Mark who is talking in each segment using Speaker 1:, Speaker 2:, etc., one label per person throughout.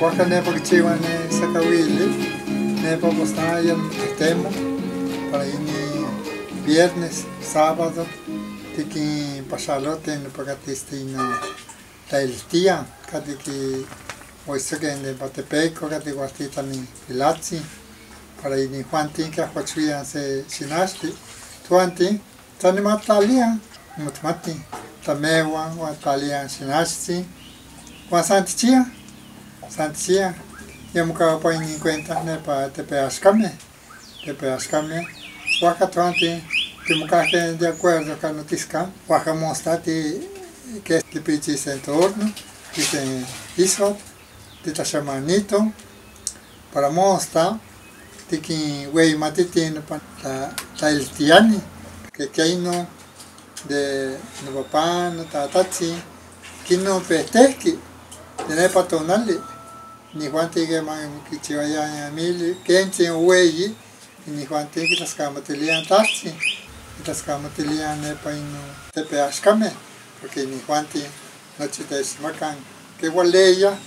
Speaker 1: Waka nepa kichiwa ne sakawili, nepa postayan temo para ini viernes, sábado, tiki pasalote no pagatistino tailtia, katiki oisoke ne Batepeco, kati guastita ni Pilatzi, para ini Juantin que ahuachuya se sinasti, Juantin, tani matalia, mutmati, tamewa, watalia sinasti, Santichia, Santichia, ya muka pa ini cuenta ne pa tepeascame, wakatuanti, que muka que de acuerdo con notisca, wakamostati que te pichis en torno, que te hizo, te tashamanito, para mostra, tiki wey matitin pa ta el tiani, que hay no de no papá, no tatati, que no peteki. Tiene patonali, ni Juanti que man que vaya a mil, que en tiene hueyi, ni Juanti que las camatelian tachi, las camatelian nepa y no te peascame, porque ni Juanti no te desmacan, que gualeya,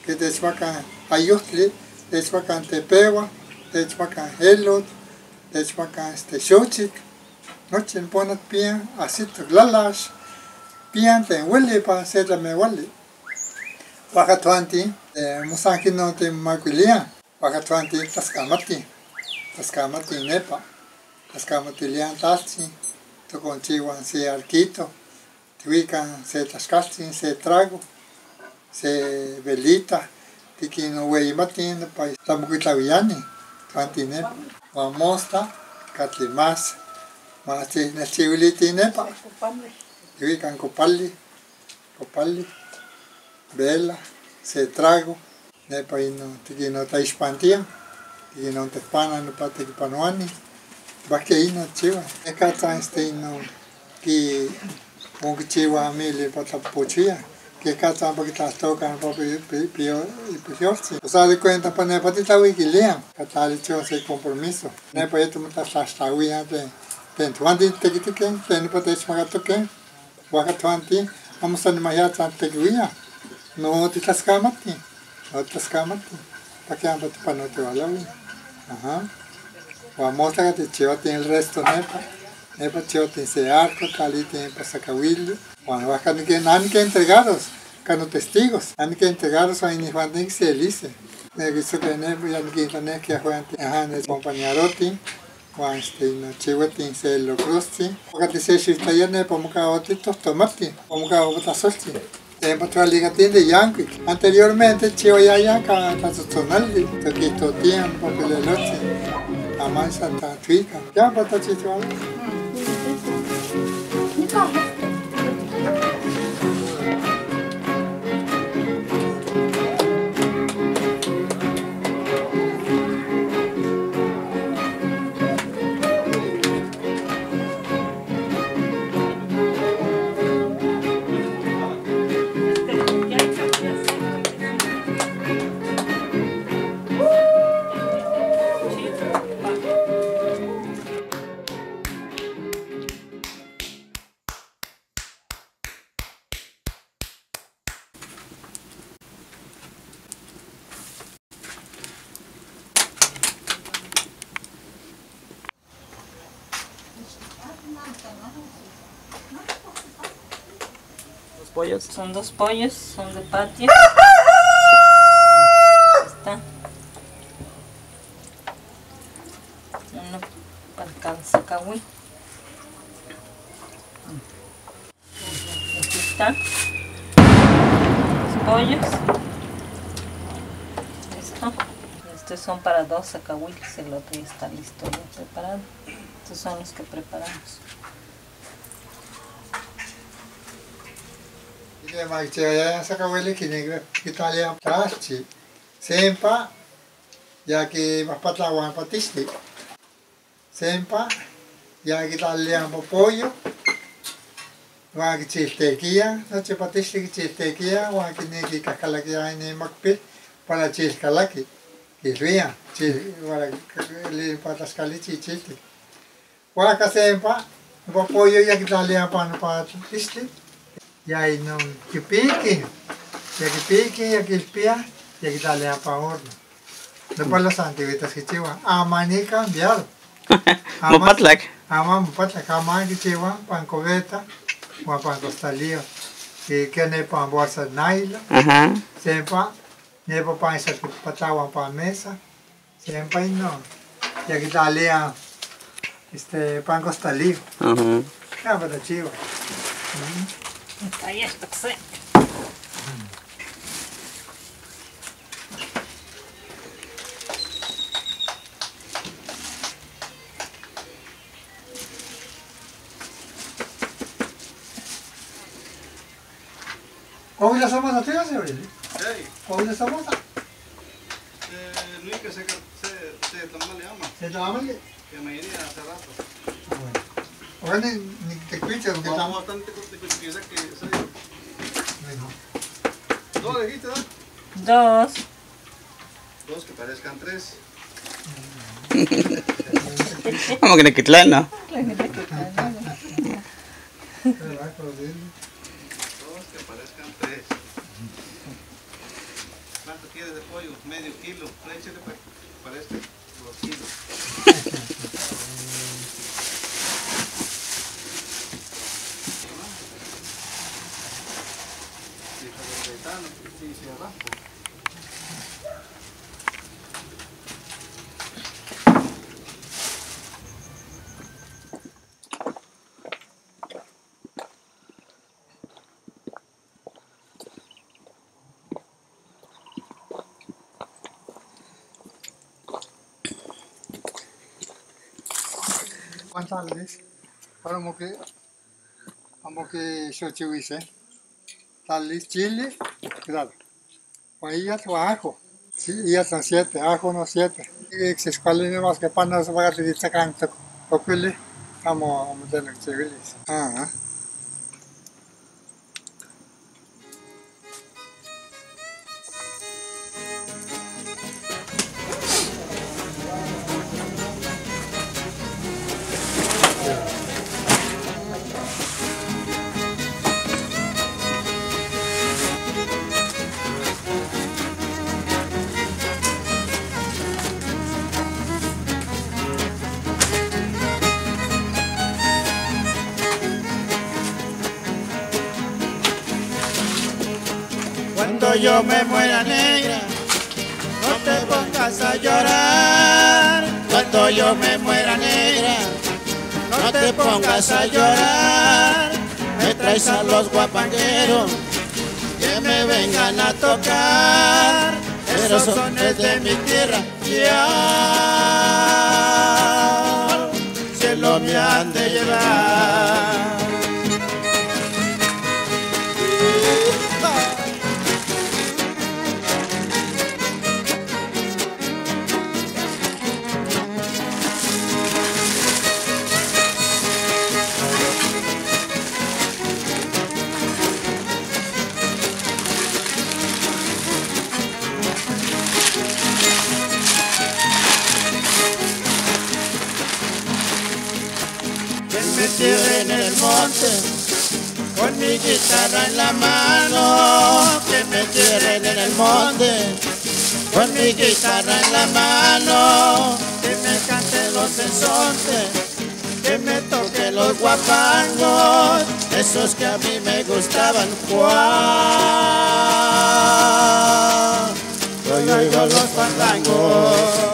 Speaker 1: que desmacan ayutli, desmacan tepewa, desmacan helot, desmacan xochik, no te ponen bien, así tu glalas, bien te huele para hacerla me huele. Wakatuanti, musaki no te maquilia, wakatuanti taskamati nepa, taskamati lian tachi, to conchiwan se arquito, tuican se tascasti, se trago, se velita, tiki no wey matin, pa tamuquitaviani, tuanti nepa, wamosta, catlimas, masti nechiviliti nepa, tuican copali, vela, se trago, nepa ino tiki no ta ispantia, tiki no te pana no pa tiki panuani, baque ino chiva. Eka ta ino ki un chiva mili pa ta pochia, que kata pa kita toca pa piorsi. O sea, de cuenta pa nepa tita wikilia, katali chiva se compromiso. Nepa eto muta sastawia de tentuanti tiki tiki, nepa te smagatoke, wakatuanti, vamos a animar ta tekiwia. No te tascamati, para que anda tu panote valawi. Ajá. Vamos a que te llevate el resto nepa llevate ese arco, calite pasacawillo. Cuando vas a que nadie que entregados, cano testigos, nadie que entregados a infantil se elice. Me visto que nepa ya que tener que jugar ajá, el compañeroti, cuando no llevate se lo crusti. Porque te se está ya nepa muka otito tomate, muka otasolti. Tempo tra ligatin de Yankee. Anteriormente chivo ya yanka tazutonali, toquito tiempo que le lote. Amai santa tuica. Ya pata chichuala.
Speaker 2: Pollos. Son dos pollos, son de patio. Está. Uno para Canzacahui. Aquí está. Los pollos. Esto. Estos son para dos zacahuiles. El otro ya está listo, ya preparado. Estos son los que preparamos.
Speaker 1: Que mai ya sakawele que Italia tachi. Sempa ya que más patlawan patisti. Sempa ya que Italia pollo. Wa que chistequia, no che patisti que chistequia, wa que ne que cacalaquia ne macpe para chiscalaki. Que ría, para le patascalichi chiste. Wa que sempa pollo ya que Italia pan patisti. Ya no que pique, ya que pique, ya que el pia, y quitarle para horno. Después los antiguitos que chivan, amani cambiado.
Speaker 3: Mupatlak.
Speaker 1: Mupatlak, amani que chivan, pan cobeta, o pan costalillo. Y que ne pan bolsa naila,
Speaker 3: Ajá.
Speaker 1: siempre, ne pan esa patawan pan mesa, siempre no. Y quitarle pan costalillo.
Speaker 3: Ajá.
Speaker 1: Ya, pero chivo.
Speaker 2: Ahí está, sí.
Speaker 1: ¿Cómo ya somos a ti, Aurelio?
Speaker 4: Hey,
Speaker 1: ¿Cómo ya somos a?
Speaker 4: no hay que se toma le ama,
Speaker 1: ¿Se te llama qué?
Speaker 4: que me iría hace rato.
Speaker 1: Ahora ni te escuchas porque
Speaker 4: Vamos
Speaker 1: estamos.
Speaker 4: bastante con que soy.
Speaker 1: Bueno.
Speaker 4: ¿Dos dijiste, no?
Speaker 2: Dos.
Speaker 4: Dos que parezcan tres.
Speaker 3: Vamos que ne Quitlán, ¿no?
Speaker 4: Dos que parezcan tres. ¿Cuánto quieres de pollo? Medio kilo. Échale para que parezca 2 kilos. Sí, se arrastra.
Speaker 1: ¿Cuántas Vamos que xochihuise. Talis, chile, claro. Pues ya tu ajo. Sí, ya son 7, ajo no 7. Y si escuelen más que panas va a decir sacan tocule. Vamos a meter en civiles. Ah.
Speaker 5: Cuando yo me muera negra, no te pongas a llorar. Cuando yo me muera negra, no te pongas a llorar. Me traes a los guapangueros que me vengan a tocar. Esos sones de mi tierra ya se lo me han de llevar. Me entierren en el monte con mi guitarra en la mano, que me entierren en el monte con mi guitarra en la mano, que me cante los sensontes, que me toque los guapangos, esos que a mí me gustaban cuando yo oigo los fandangos.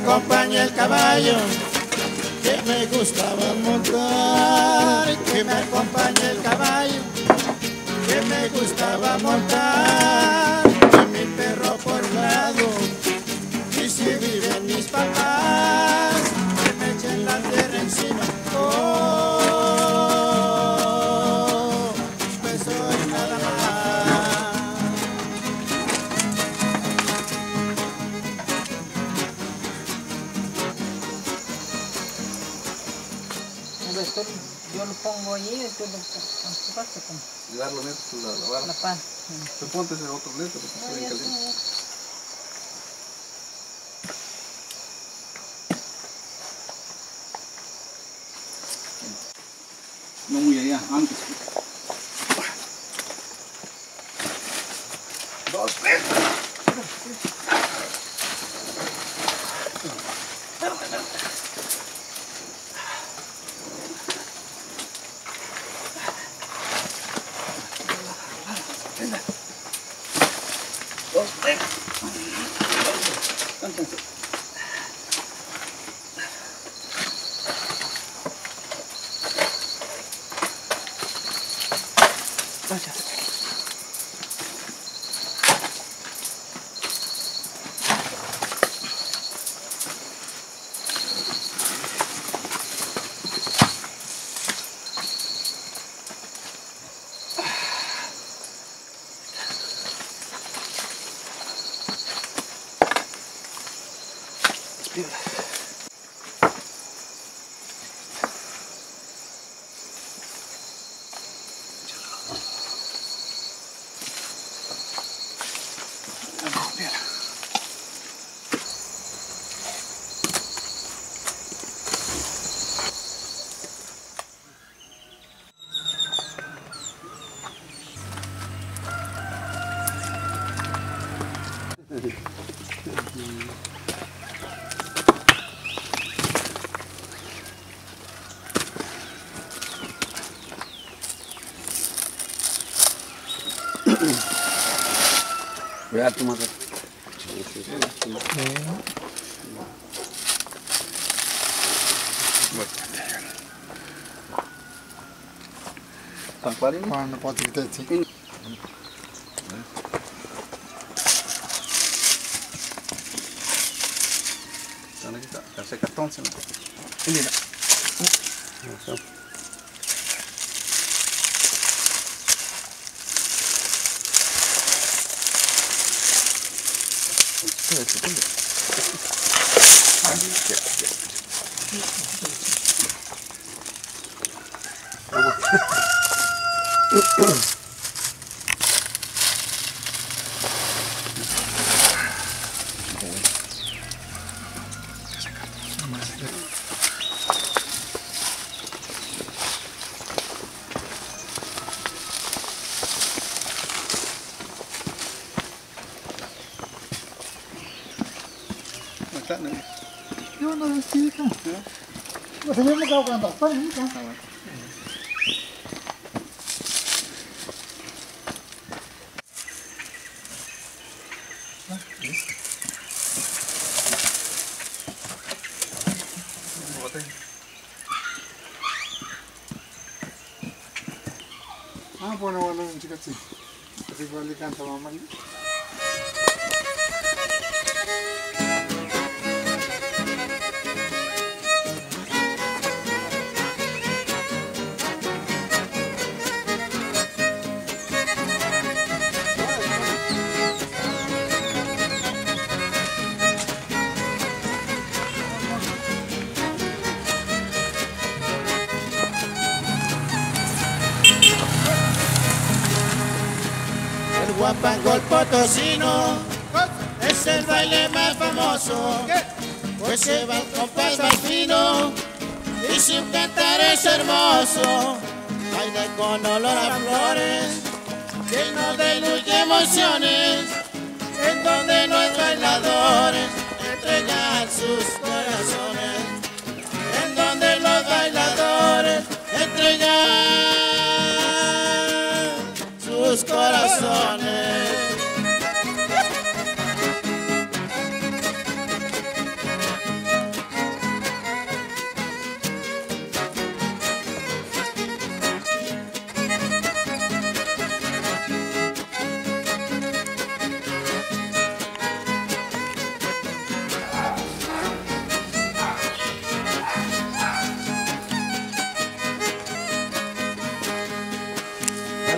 Speaker 5: Acompaña el caballo que me gustaba montar, que me acompañe el caballo que me gustaba montar, y mi perro por un lado, y si viven mis papás, que me echen la tierra encima. Oh, pues soy nada más.
Speaker 2: yo lo pongo allí y tú lo pasaste como
Speaker 4: Y darlo neto la vara.
Speaker 2: la pan.
Speaker 4: Te ponte ese otro neto porque está bien caliente.
Speaker 3: No muy allá, antes.
Speaker 4: 2, 3.
Speaker 3: Cuidado, tu madre.
Speaker 1: Quando pode ter sim.
Speaker 4: Sana kita kasih karton sana.
Speaker 3: Ini dah.
Speaker 1: Eu não fica. Você mesmo dá o canto, põe aí, tá? Ah, bueno, chica, sí. Así que le canta mamá.
Speaker 5: El guapango, el potosino, es el baile más famoso, pues se va al compás más fino y su cantar es hermoso. Baila con olor a flores, lleno de luz y emociones, en donde los bailadores entregan sus corazones, en donde los bailadores entregan sus corazones.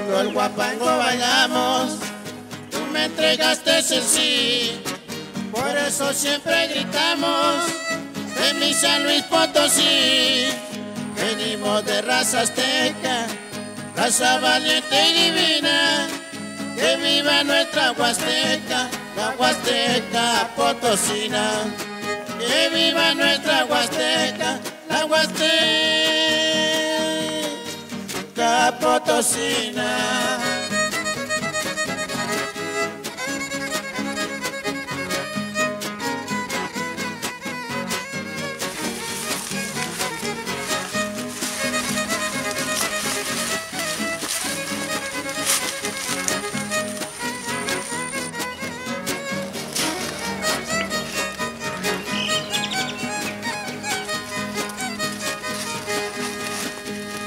Speaker 5: Cuando el guapango bailamos, tú me entregaste el sí. Por eso siempre gritamos en mi San Luis Potosí, venimos de raza azteca, raza valiente y divina. Que viva nuestra Huasteca, la Huasteca potosina. Que viva nuestra Huasteca, la Huasteca potosina.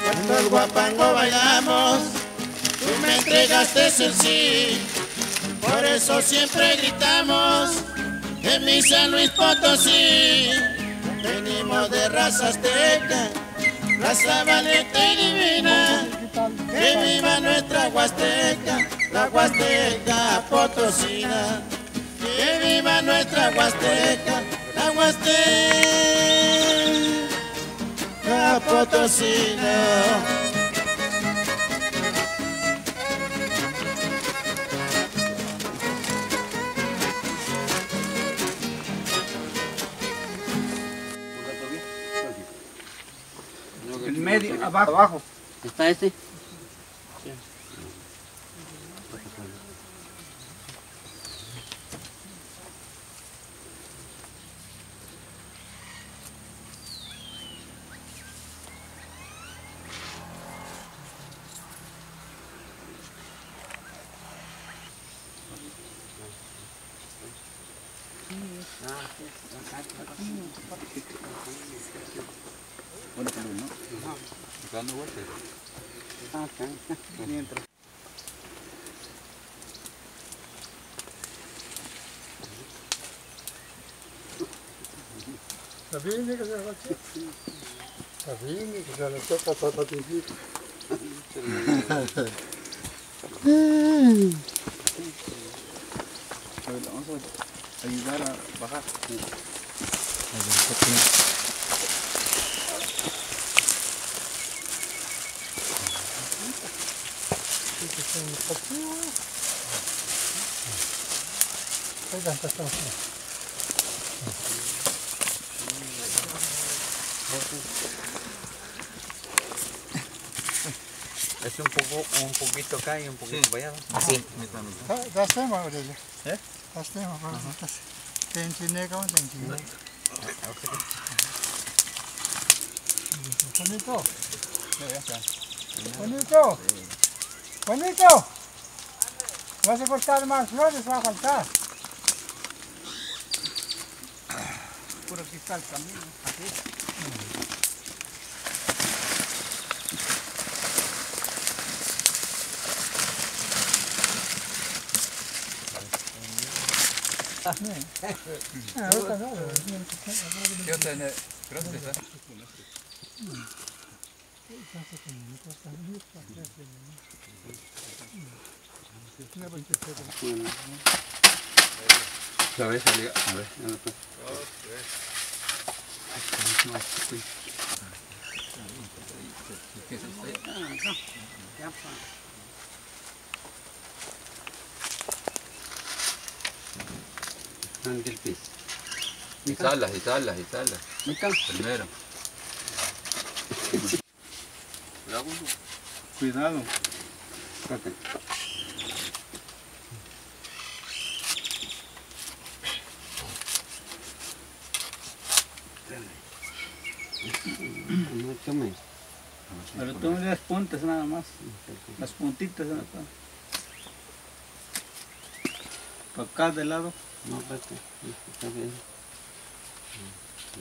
Speaker 5: Cuando el guapango bailamos, tú me entregaste el sí. Por eso siempre gritamos en mi San Luis Potosí. Venimos de raza azteca, raza valiente y divina. Que viva nuestra Huasteca, la Huasteca potosina. Que viva nuestra Huasteca, la Huasteca potosina.
Speaker 3: El medio, abajo.
Speaker 6: ¿Está este?
Speaker 3: Bueno, pues no. Dando vueltas. Mientras.
Speaker 1: Sabine que se lo Sabine que se lo toca todo tijito.
Speaker 3: Vamos a ayudar a bajar.
Speaker 6: Es un poquito acá y un poquito para allá.
Speaker 3: Así.
Speaker 1: Das tema, Aurelia. Das tema, das. Tenchine ka, tenchine. Bonito. Bonito. Bonito. ¿Vas a cortar más flores? Va a faltar.
Speaker 3: Por aquí está el camino. Aquí.
Speaker 6: A ver, salga. A ver. Ante el piso. Izala. Primero.
Speaker 3: Cuidado. Pero tome las puntas nada más. Las puntitas nada más. Para acá de lado.
Speaker 6: No, espérate. Está bien.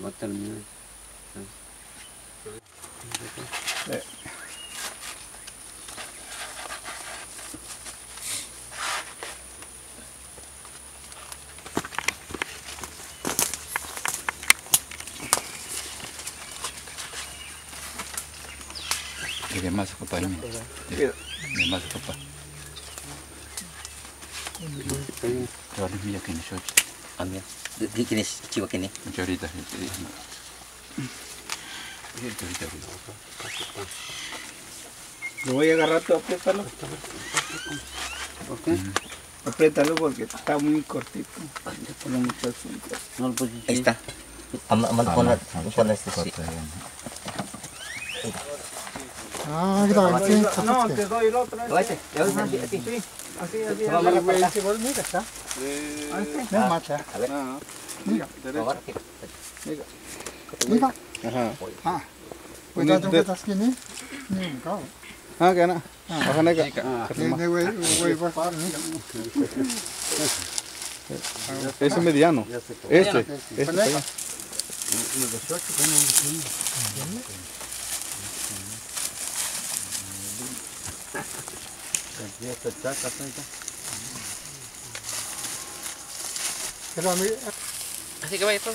Speaker 6: Va a terminar.
Speaker 7: De más papá, de más papá. Pero ni mira que ni soy.
Speaker 6: Amiga, ¿quién es chico quién es?
Speaker 7: Mucho ahorita.
Speaker 3: Lo voy a agarrar todo, apriétalo.
Speaker 6: ¿Por qué?
Speaker 3: Apriétalo porque está muy cortito. Tiene mucho azúcar.
Speaker 6: No lo pusiste.
Speaker 8: Ahí está. Pon este sí.
Speaker 1: Ah, gracias.
Speaker 3: No, te doy el otro.
Speaker 8: O este, le doy más así.
Speaker 3: Sí, así, así.
Speaker 1: Mira, está. No mata.
Speaker 8: A ver.
Speaker 1: Mira,
Speaker 8: Ahora aquí.
Speaker 1: mira.
Speaker 3: Ajá.
Speaker 1: Ah. Cuidado que estás aquí, ¿no? Claro.
Speaker 3: Ah, que no. Baja nega.
Speaker 1: Voy a bajar, mira.
Speaker 3: Ese mediano. Este para allá.
Speaker 1: Pero a mí...
Speaker 8: Así que vaya todo.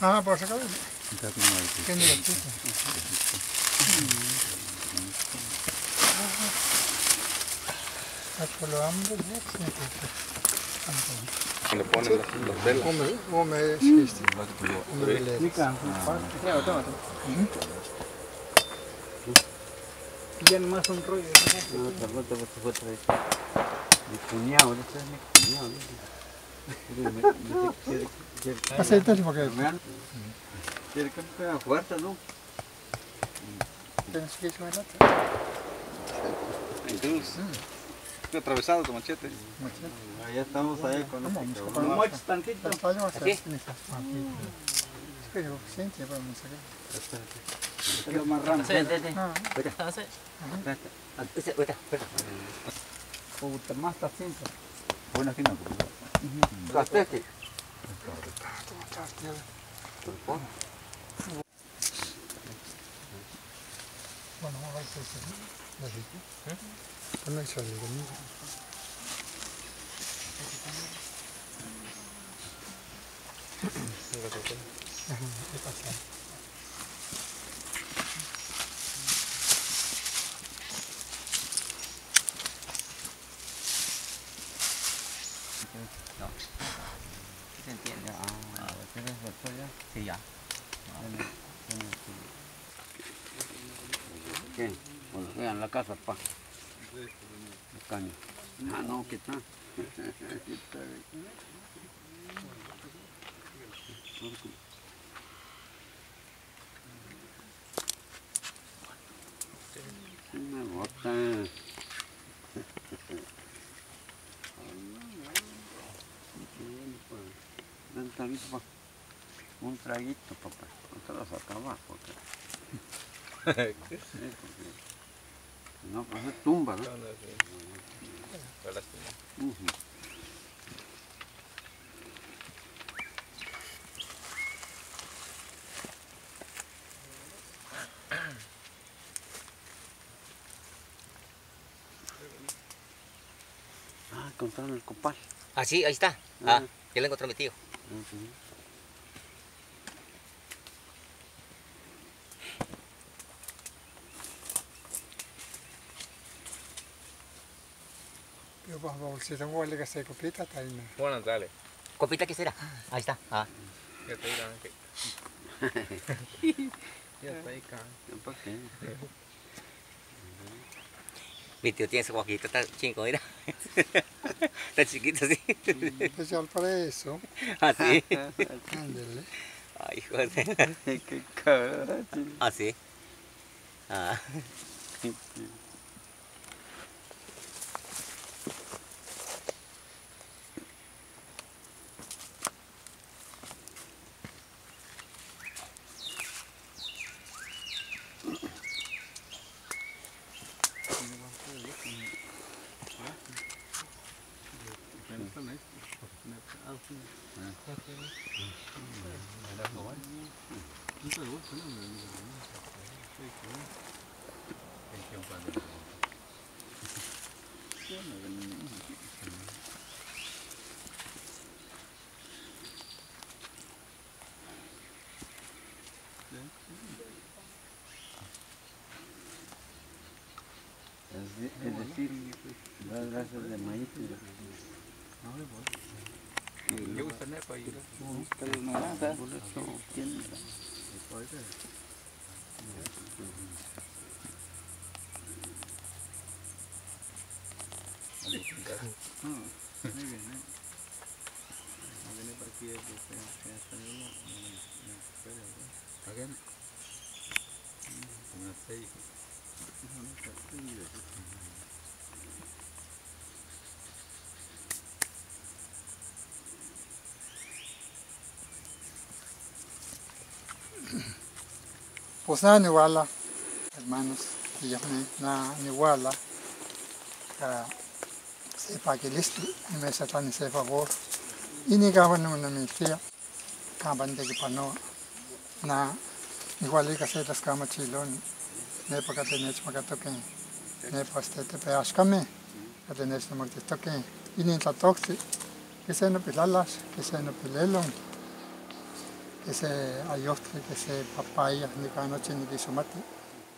Speaker 1: Ah, por sacar. ¿Qué me lo puse? Por lo hambre,
Speaker 4: Le ponen las velas.
Speaker 1: Come existe.
Speaker 3: Ya nomás un rollo.
Speaker 6: Mi cuñado, este es mi cuñado.
Speaker 1: Aceitas porque
Speaker 6: Quiere que me pega fuerte, ¿no?
Speaker 1: tienes que irse adelante.
Speaker 4: Estoy atravesado tu machete.
Speaker 6: Ya estamos ahí con
Speaker 3: Lo moches tantito.
Speaker 1: Pero siente, vamos a
Speaker 3: Te lo amarramos. Puta, más está simple.
Speaker 7: Bueno, aquí no.
Speaker 6: Gastete.
Speaker 1: Bueno, vamos a ver si es no hay salido conmigo. ¿Qué pasa?
Speaker 8: ¿Se entiende? Sí, ya.
Speaker 6: ¿Qué? Bueno, vean la casa, pa. El caño. Ah, no, ¿qué tal? Una gota. Un traguito, pa. Un traguito, papá. No te vas a acabar, porque... No, pues se tumba, ¿no? Ah, encontraron el copal.
Speaker 8: Ah, sí, ahí está. Ah, ya lo encontró mi tío.
Speaker 1: Yo, por favor, si tengo que hacer copita, está ahí.
Speaker 4: Bueno, dale.
Speaker 8: ¿Copita qué será? Ahí está. Ah.
Speaker 4: Ya está ahí, ya está ahí,
Speaker 6: ¿Para qué?
Speaker 8: Mi tío tiene su guajito, está chingo, mira. Está chiquito, sí.
Speaker 1: Especial para eso.
Speaker 8: Ah, sí.
Speaker 1: Ándele.
Speaker 8: Ay, joder.
Speaker 6: Qué cabrón.
Speaker 8: Ah, sí. Ah.
Speaker 6: Es decir, las grasas de maíz.
Speaker 4: Yo gusta nepa ahí.
Speaker 3: Pero no nada.
Speaker 6: Por eso, ¿quién?
Speaker 1: Pues nada, ni wala, hermanos, y yo ni wala, sepa que listo, y me satan ese favor, y ni gaban una mentira, caban de que pano, na, igual que se las cama chilón, ne para que tenés para que toquen, ne para este te peas came, que tenés no te toquen, y ni la toxi, que se no pilalas, que se no pilelon. Que se ayostre, que se papaya, ni cada noche ni que somate,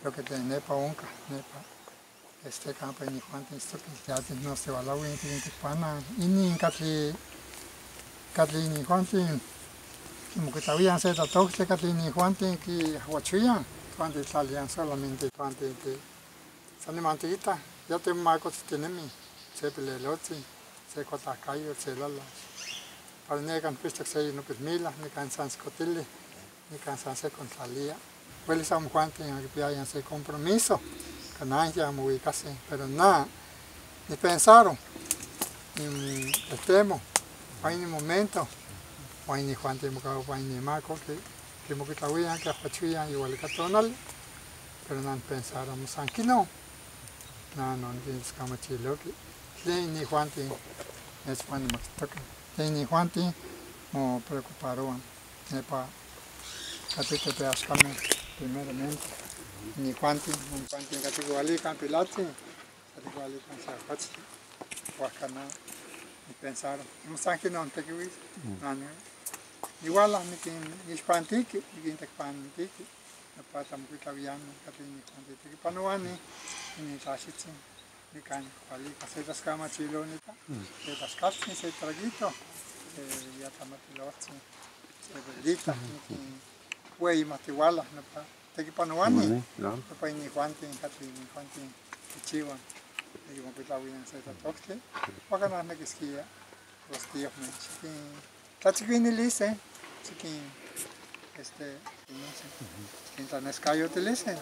Speaker 1: lo que te nepa unca, nepa, campo ni cuánto esto que ya no se va la win que pana, y ni catli ni cuánto, que mo que todavía se ta toque catli ni cuánto que huachuya, cuánto italian solamente cuánto que sale mantiguita, ya te marco si tiene mi, se pelelote, se cota cayo, se lala. Para negan pisto que se no permila, ni cansan scotille, ni cansan se consalía. Pues sam cuánto en que hayan ese compromiso, que nadie ya muy casi, pero nada, ni pensaron, el temo, hay un momento, hay ni cuánto hay ni marco que mo que todavía que apachuya igual que tonal, pero no pensaron, sanki no tienes como chilo que ni cuánto es cuando me toca. Ni Juanti me preocuparon para que te peas came primeramente. Ni Juanti que te igualí campilati, que te igualí con sacachi, guacana, y pensaron, no saben que no te quiero igual ni que ni Juanti que ni te Juanti que para tampoco todavía que te ni Juanti que panuani ni tachichi. Ni can cuali que se las cama chilonita, se las casas se traguito, ya tamatilochi, se verdita, güey matiguala, no pa, te que panuani, no pa ni Juanti, ni Juanti, chiva, y como que la vida se toque, para ganar na que esquía, los tíos me, chiquín, tachiquini lise, chiquín, no sé, chiquín tan escayo te lise,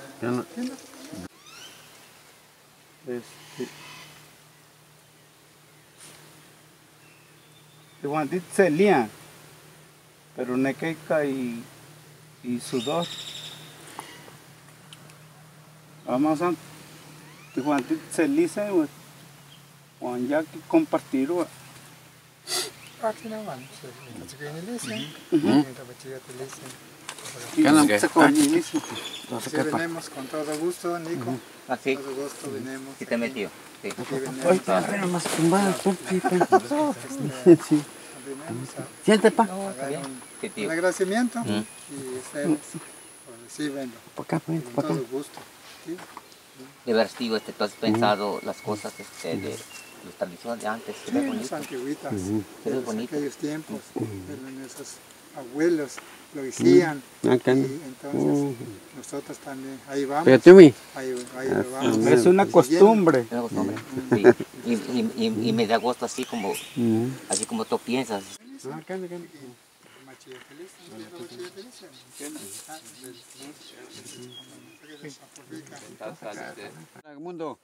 Speaker 3: Igual se lían, pero nequeca y sudor. Vamos a igual se lisa, Juan ya que compartir.
Speaker 1: Aquí no van, chiquini lise, Sí, venimos con todo gusto, Nico.
Speaker 8: Así.
Speaker 1: Todo gusto venimos.
Speaker 8: Sí te metió. Sí.
Speaker 6: Hoy te agarré más tumbada, sí. Siente, pa.
Speaker 1: Un agradecimiento y ustedes reciben
Speaker 6: por acá.
Speaker 1: con todo gusto. ¿Sí?
Speaker 8: De veras, tío, tú has pensado las cosas de las tradiciones de antes.
Speaker 1: Sí,
Speaker 8: Se ve
Speaker 1: las
Speaker 8: bonito.
Speaker 1: antiguitas,
Speaker 8: Se ve
Speaker 1: de
Speaker 8: bonito.
Speaker 1: aquellos tiempos, pero nuestros abuelos lo hacían y entonces nosotros también, ahí vamos, ahí vamos.
Speaker 3: Es una costumbre.
Speaker 8: Es una costumbre. Sí. Y me da gusto así como tú piensas.
Speaker 6: Mundo.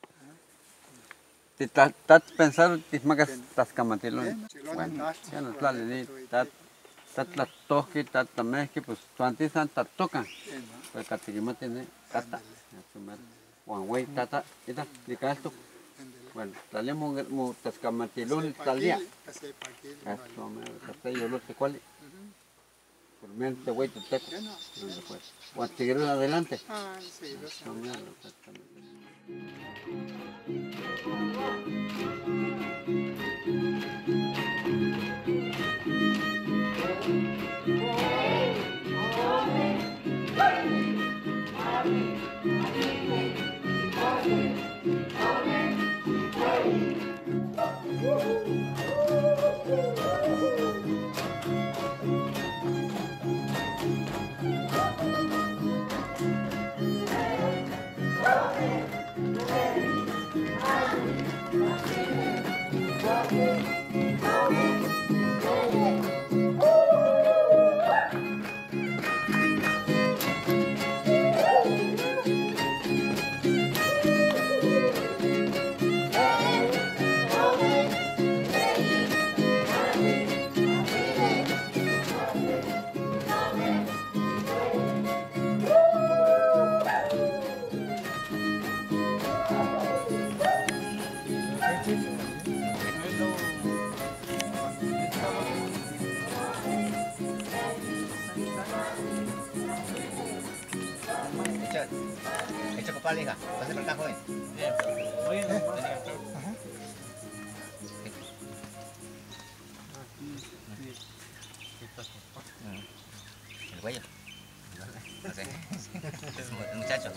Speaker 6: Te estás pensando que estás camatilón. Bueno, ya no sale, tatla toque, tatla mezque, pues tu antes tanta tocan. Pues catigima tiene tata. Juan güey, tata, esta, de casto. Bueno, salimos mu tascamatilón talía. Esto me castello lo que cuál. Por mente güey te teco. Juan seguir adelante.
Speaker 1: Ah, sí, lo sé.
Speaker 8: para hija. Pase por acá, joven. El cuello. No sé. El muchacho.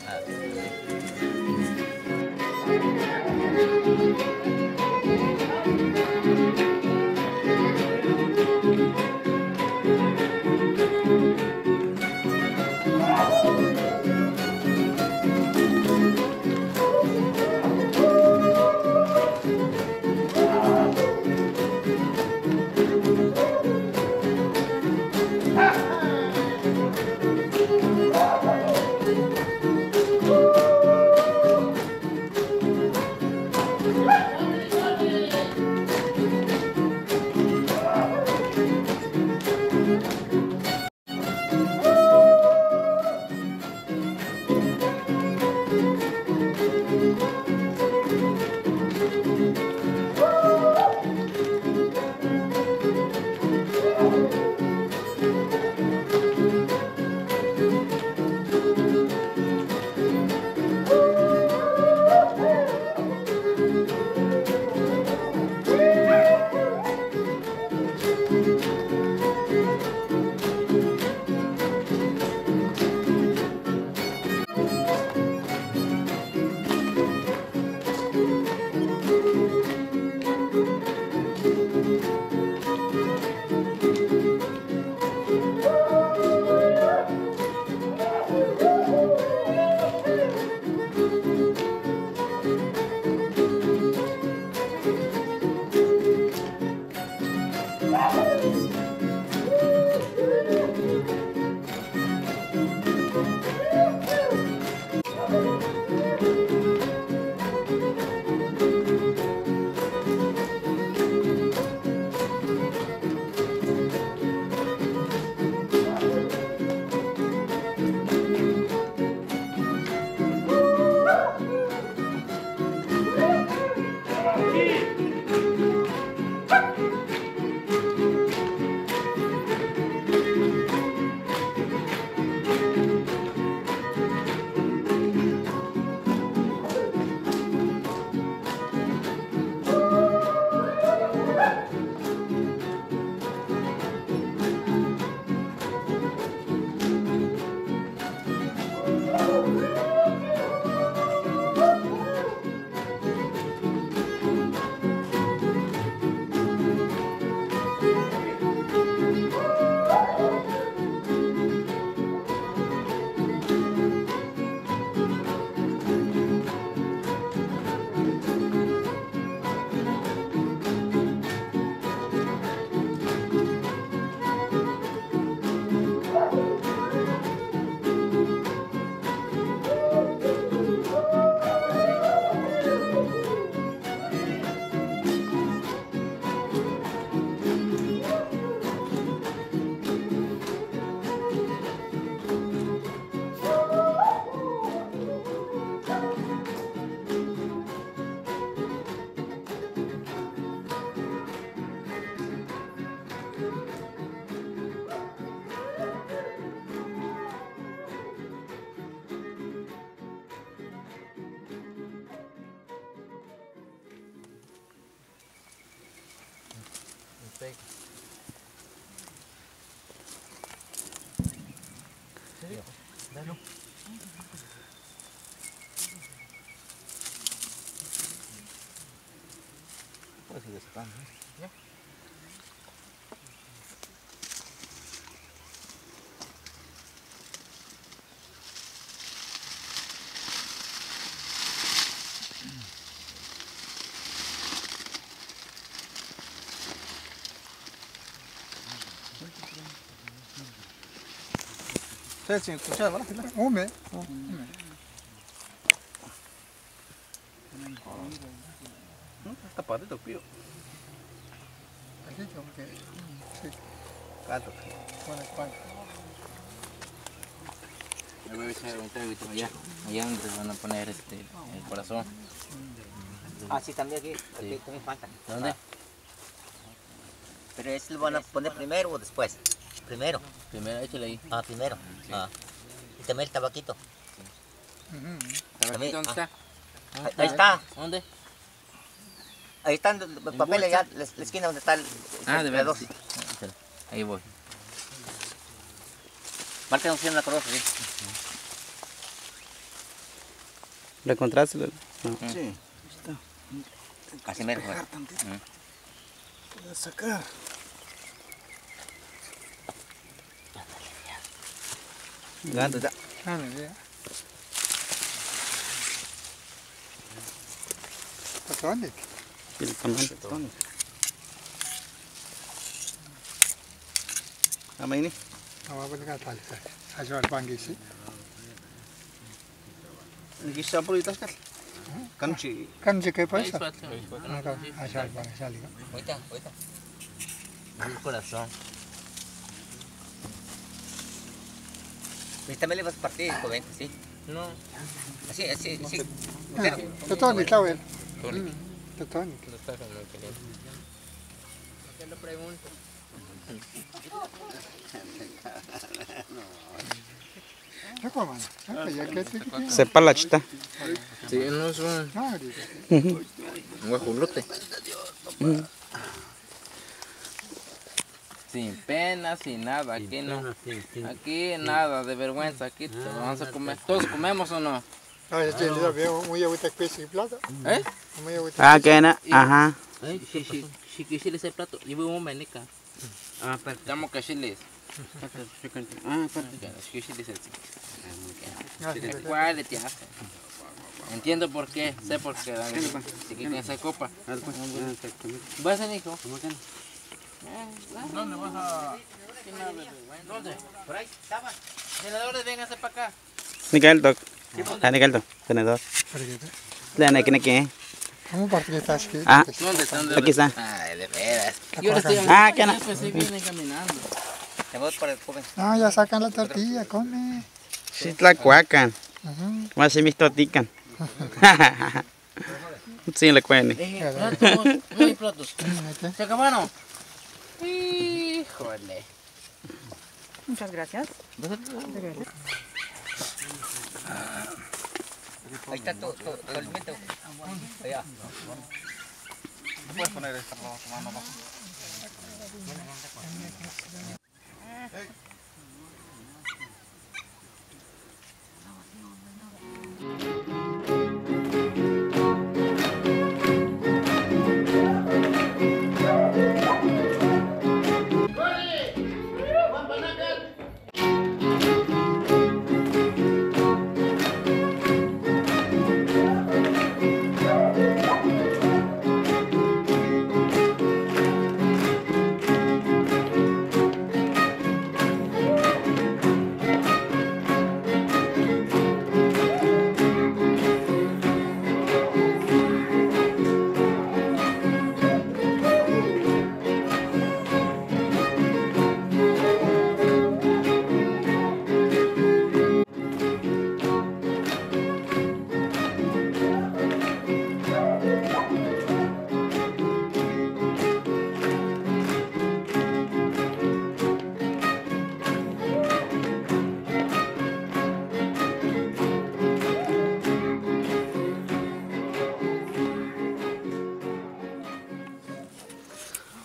Speaker 8: Puedes ir sacando, ¿ya?
Speaker 3: Ustedes sin escuchar, ¿verdad?
Speaker 1: Ume.
Speaker 3: Tapadito, pío.
Speaker 1: Aquí como que sí,
Speaker 3: Gato.
Speaker 1: con el pan.
Speaker 8: Me voy a echar allá donde van a poner el corazón. Ah, sí, también aquí también falta. ¿Dónde? Pero ¿ese lo van a poner primero o después? Primero. Primero, échale ahí. Ah, primero. Sí. Ah. Y también el tabaquito.
Speaker 1: Ujú.
Speaker 8: También,
Speaker 3: ¿Dónde está?
Speaker 8: Ahí está.
Speaker 3: ¿Dónde?
Speaker 8: Ahí están los papeles ya, la esquina donde está el
Speaker 3: De verdad.
Speaker 8: dos.
Speaker 3: Sí. Espera, ahí voy.
Speaker 8: Marca un la cruz, sí.
Speaker 9: ¿Lo encontraste?
Speaker 3: Sí.
Speaker 8: Así mero.
Speaker 5: Puedo sacar.
Speaker 8: ¿Dónde está?
Speaker 1: ¿Dónde?
Speaker 9: El tamaño.
Speaker 5: Ama ini.
Speaker 1: Apa boleh kata lagi? Ajar panggil sih.
Speaker 5: Ini sampul itu kan? Kanci.
Speaker 1: Kan jika apa sih?
Speaker 3: Ahí
Speaker 1: Ajar panggil sih.
Speaker 8: Ahorita. El corazón. Esta me le vas a partir con 20, ¿sí? No. Así.
Speaker 1: Tetoni, tahu el. Tetoni.
Speaker 3: Te lo pregunto.
Speaker 1: ¿Qué coman? Ya que te.
Speaker 9: Sepa la chita.
Speaker 3: Sí, no es un
Speaker 1: No,
Speaker 3: guajolote. Sin pena, sin nada, aquí no. Aquí nada de vergüenza, aquí te lo vamos a comer. ¿Todos comemos o no?
Speaker 1: ah, ya tiene la veo muy agüita que sí plata.
Speaker 3: ¿Eh?
Speaker 1: Muy agüita.
Speaker 9: Ah, que na. Ajá.
Speaker 3: Si quisiera ese plato, yo voy a un menica. Ah, pero estamos que chiles. Que chiles es ¿cuál te hace? Entiendo por qué, sé por qué. Si quieren esa copa. ¿Vas a Nico? ¿Dónde vas a...? ¿Dónde?
Speaker 8: Por ahí, estaba.
Speaker 3: Senadores, vénganse para acá.
Speaker 9: Nikel dok. Nikel dok. Tenedor. Le neki.
Speaker 1: ¿Cómo parte que estás aquí?
Speaker 9: Ah,
Speaker 3: ¿Dónde están?
Speaker 9: aquí está.
Speaker 3: Ay, de veras.
Speaker 1: Yo le estoy
Speaker 9: Ah, que na.
Speaker 3: Yo pensé que vienen caminando.
Speaker 8: Te voy para el joven.
Speaker 1: No, ya sacan la tortilla, come.
Speaker 9: Sí, tlacuacan. Más si mis totican. Sí, le cuene.
Speaker 3: Platos, no hay platos. ¿Se acabaron? Híjole.
Speaker 2: Muchas gracias.
Speaker 8: Ahí está tu alimento. Allá.
Speaker 4: Puedes poner esta mano abajo.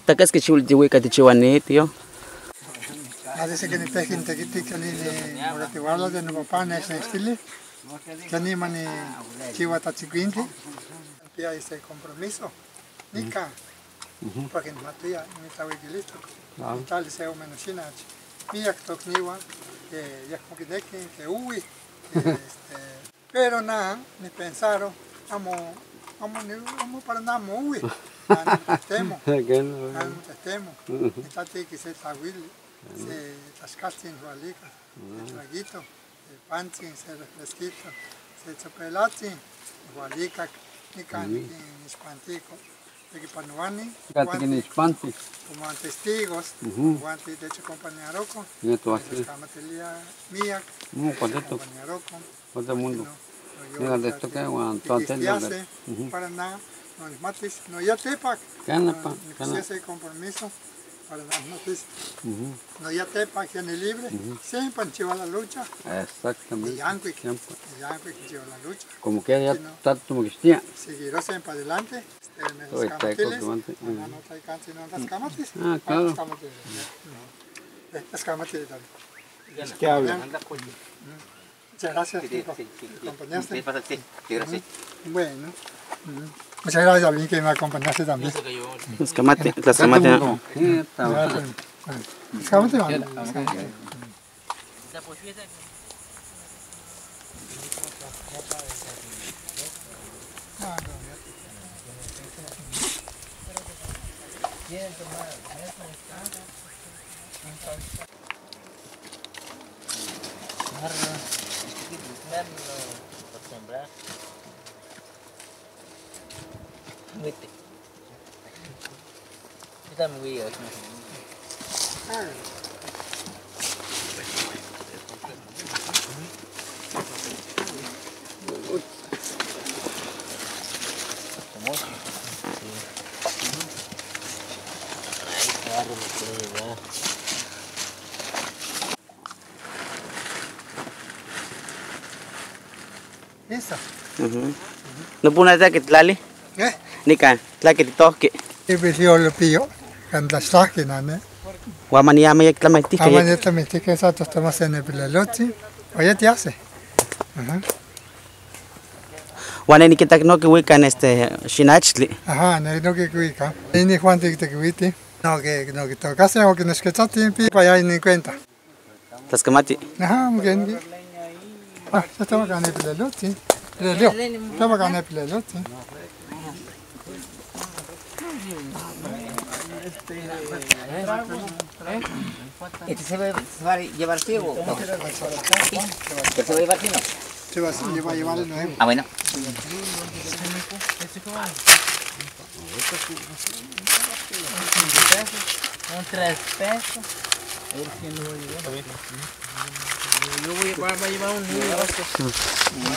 Speaker 9: Takas que chul diwe ka tichiwane tío.
Speaker 1: A veces que ni tejen te quiti que ni te guarda de nuevo pan ese estilo. Que ni mani chiva tachiquinti. Ya ese compromiso. Nika. Porque no matía ni estaba listo. Tal se o menos sinach. Mira que tocniwa que ya como que uy. Pero nada, ni pensaron, vamos para nada uy. Temo. Temo. Está que se tawil, se tascastin hualica, se traguito, se panchin, se refresquito, se chopelatin, hualica, ni can, ni espantico. De panuani, como testigos, guantes de hecho compañeroco, camatelía mía, compañeroco,
Speaker 6: todo el mundo.
Speaker 1: Mira, de esto que para nada, no mates, no ya tepac, no ese compromiso, para las noticias. No ya te página libre, siempre lleva la lucha.
Speaker 6: Exactamente.
Speaker 1: Y Yanquic lleva la lucha.
Speaker 6: Como que ya está como que esté.
Speaker 1: Seguirá siempre adelante.
Speaker 6: Hoy está
Speaker 1: No trae cáncer, no las camates.
Speaker 6: Ah, claro.
Speaker 1: Las camates también.
Speaker 6: ¿Qué habla?
Speaker 1: Muchas gracias, Kiko. ¿Me acompañaste?
Speaker 8: Sí, gracias.
Speaker 1: Bueno. Muchas gracias a mí que me acompañaste también.
Speaker 9: Las camates, las camates.
Speaker 1: Las camates van.
Speaker 8: Vete. Está muy bien.
Speaker 1: Eso.
Speaker 9: No puedo nada que tlali.
Speaker 1: ¿Qué?
Speaker 9: Ni can, tlali que toque.
Speaker 1: Y video lo pillo. Cuando está aquí, ¿no?
Speaker 9: Guamania me clamati que.
Speaker 1: Ahora también te que eso estamos en el pelote. Oye, te hace.
Speaker 9: Wana ni kita no que wikan shinachli.
Speaker 1: Ajá, no que cuica. Y ni Juan te cuite. No que tocase o que nos quedaste en pipa ya ni cuenta.
Speaker 9: Las camates.
Speaker 1: Ajá, muy bien. Ah, ya estaba acá en el pelote. Estaba acá en el pelote.
Speaker 8: ¿Este se va a llevar ciego? No. ¿Este se va a llevar ciego?
Speaker 1: Se va a llevar el nuevo.
Speaker 8: Ah, bueno.
Speaker 2: Un 3 pesos. Yo voy a llevar un niño.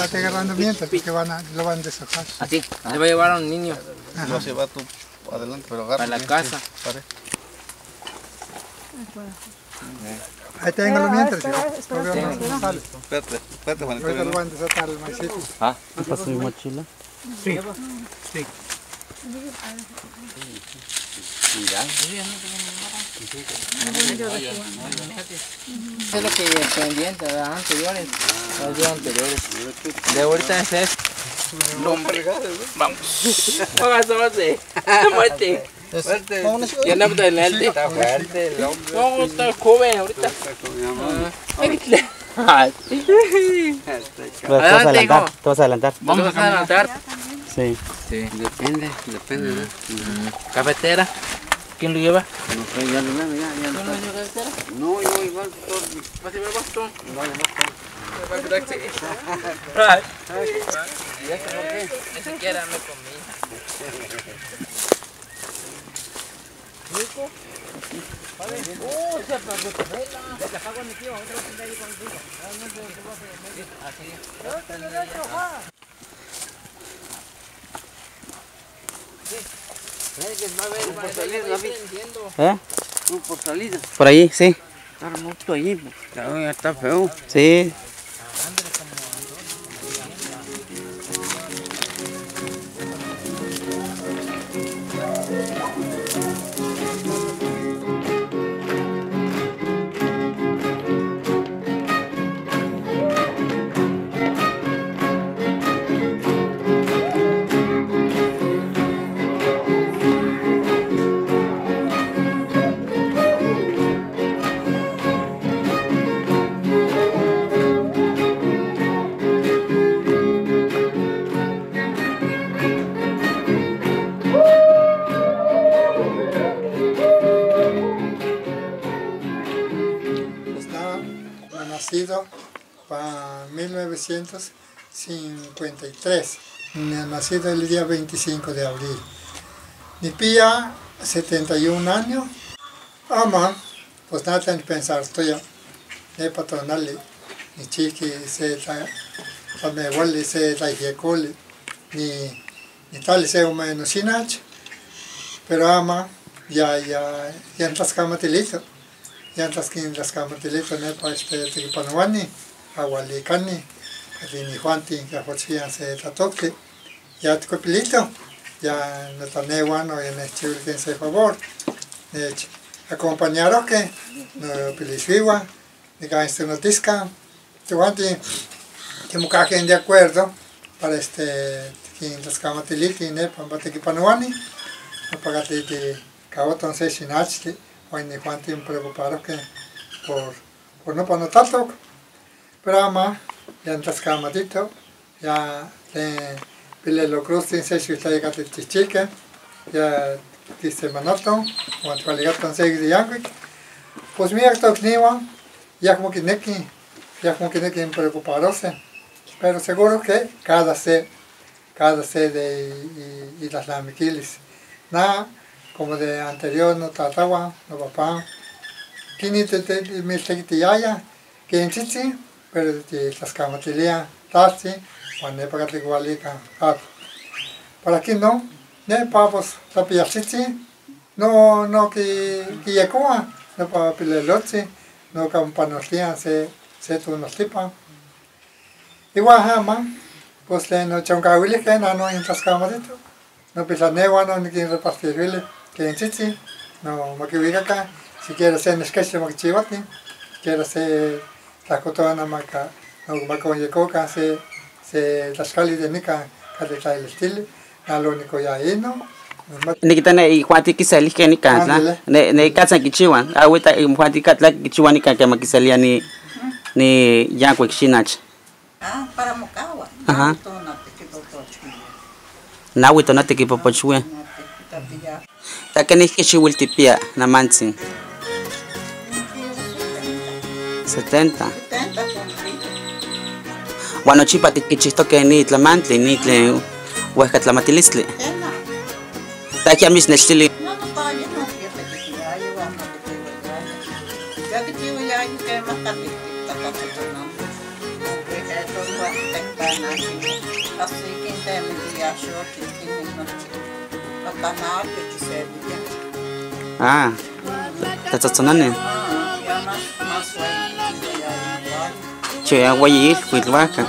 Speaker 1: Está agarrando mientras porque lo van a deshojar.
Speaker 8: Así, se va a llevar a un niño.
Speaker 4: No se va tú adelante, pero agarra.
Speaker 8: A la casa.
Speaker 1: Ahí tengo lo mientras.
Speaker 4: Espérate, Juanito.
Speaker 1: Ahorita lo van a desatar el maicito.
Speaker 9: Ah, pasó mi mochila.
Speaker 1: Sí.
Speaker 2: Sí.
Speaker 8: Es lo que es pendiente, ¿verdad? Anteriores. Los días anteriores. De ahorita es eso. Vamos. Póngase, muerte. Ya andamos adelante. Está fuerte el hombre. No, está joven ahorita.
Speaker 9: Te vas a adelantar.
Speaker 8: Vamos a adelantar.
Speaker 9: Sí.
Speaker 6: Sí, depende, ¿no?
Speaker 8: Cafetera. ¿Quién lo lleva?
Speaker 6: No sé, ya lo llevo, ya.
Speaker 8: ¿Tú no llevas cafetera?
Speaker 6: No, yo igual.
Speaker 8: ¿Vas a llevar bastón?
Speaker 6: No, ya
Speaker 8: ¿Y eso por qué? Ni siquiera me comí. ¿Rico? Se apagó tu vela. Se apagó mi tío. Otra vez ahí contigo. Así.
Speaker 6: por salida, David.
Speaker 9: ¿Eh?
Speaker 6: No, por salida.
Speaker 9: Por ahí, sí.
Speaker 6: Está hermoso allí, pues. Ya está feo.
Speaker 9: Sí.
Speaker 1: Nacido para 1953, nacido el día 25 de abril. Mi pía, 71 años, ama, pues nada tengo que pensar, estoy de patronal, ni chiqui, se me vuelve, se la ni tal, se menos sin pero ama, ya en Tlaxcamatilito. Ya en Tlaxcamatilito, nepa Tequipanuani, Agualicani, Catini Juanti, Cajochian se tatoque, ya Tecopilito, ya no tanewan o en el se favor. Acompañaros que no pilisviwa, ni cada notisca, Tehuanti, que mucajen de acuerdo para en Tlaxcamatiliti, nepa, Tequipanuani, no pagate de Caboton se sinachli. Hoy ni Juanti preocupados que por no poner tanto, pero ama ya en Tlaxcamatito, ya pile lo cruzin se llega de Chichique, ya dice Manoto, o actualidad se de Yanquic, pues mira que niwa, ya como que neki preocupados, pero seguro que cada se de las lamiquilis, nada como de anterior no trataba, no papá. Kini me tequitillaya, que en chichi, pero de Tlaxcamatilia, tasti, cuando ne para igualica, para aquí no, ne papos tapia chichi, no que yacoa, no para pilelochi, no campanostia se tu nos tipa. Igual jama, pues le no choncahuile que no en Tlaxcamatito, no pisa newa no ni quien repartirle. Que en chichi, no me quiero acá, si quiero ser en esquece me chivati, quiero ser la cotona maca, no me coñe coca, se las cali de nica, cada tal estilo, na lo único ya ahí no.
Speaker 9: Nikita na Juanti kisali que ni canta, ne casa kichiwan, ahorita Juanti catla kichiwan ni que makisalia ni yanco xinach.
Speaker 2: Ah, para Mocawa.
Speaker 9: Ajá. Na wito na te kipo pochwe. Takeni kichiwiltipia na mansin. 70. Bueno, chipa kichisto que ni tlamantli, ni tle huesca tlamatilisli. Taki amis nechtili.
Speaker 2: No, para yo no quiero que ya yo vamos a que ya que tío ya hay que más tarde, así que entendí ya yo que no canal que se ve.
Speaker 9: Ah. Tatsonane.
Speaker 2: Ya más
Speaker 9: Che agua y cuitlaca.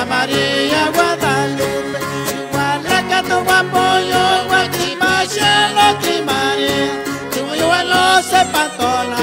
Speaker 5: María Guadalupe, igual la que tu apoyo, Guatimachelo, María, tu yo lo sepa toda.